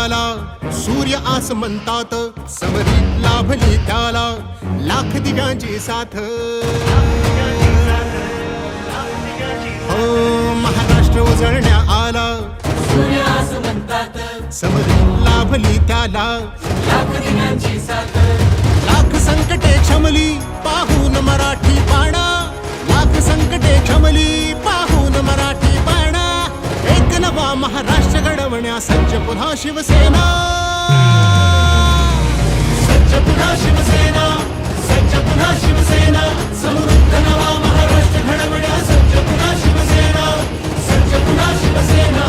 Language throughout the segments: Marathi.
आला, सूर्य आसमंतात समरीत लाभली त्याला लाख दिव्यांची साथ. हो महाराष्ट्र उजळण्या आला, सूर्य आसमंतात समरीत लाभली त्याला लाख दिव्यांची साथ. लाख संकटे क्षमली पाहून मराठी बाणा, लाख संकटे क्षमली पाहून मराठी बाणा. एक नवा महाराष्ट्र घडवण्या सज्ज पुन्हा शिवसेना, सज्ज पुन्हा शिवसेना, सज्ज पुन्हा शिवसेना. समृद्ध नवा महाराष्ट्र घडवण्या सज्ज पुन्हा शिवसेना, सज्ज पुन्हा शिवसेना.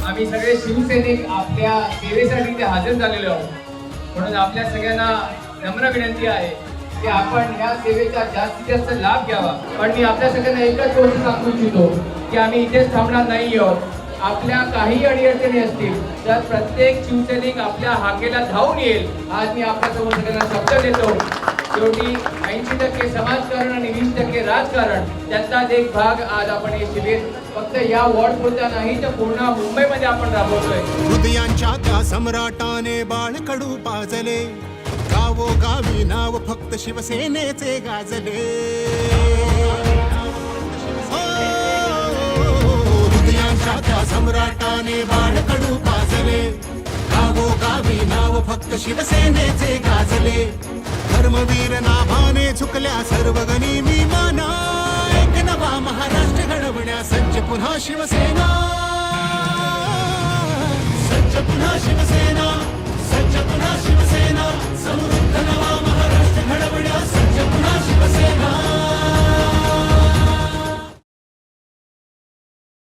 आम्ही सगळे शिवसैनिक आपल्या सेवेसाठी इथे हजर झालेलो आहोत. म्हणून आपल्या सगळ्यांना नम्र विनंती आहे की आपण या सेवेचा जास्तीत जास्त लाभ घ्यावा. पण मी आपल्या सगळ्यांना एकच गोष्ट सांगू इच्छितो की आम्ही इथेच थांबणार नाही आहोत. आपल्या काही अडीअडचणी असतील तर प्रत्येक शिवसैनिक आपल्या हाकेला धावून येईल, आज मी आपल्यासमोर सगळ्यांना शब्द देतो. शेवटी 80% समाजकारण आणि 20% राजकारण त्याचाच एक भाग आज आपण हे शिबिर फक्त या वॉर्ड पुरता नाही तर पूर्ण मुंबईमध्ये आपण राबवतोय. हृदयांच्या त्या सम्राटाने बाळकडू पाजले, गावोगावी नाव फक्त शिवसेनेचे गाजले. हृदयांच्या त्या सम्राटाने बाळकडू पाजले, गावोगावी नाव फक्त शिवसेनेचे गाजले. धर्मवीर नाभाने झुकल्या सर्व गनिमी माना, एक नवा महाराष्ट्र घडवण्या सज्ज पुन्हा शिवसेना, सज्ज पुन्हा शिवसेना, सज्ज पुन्हा शिवसेना. समृद्ध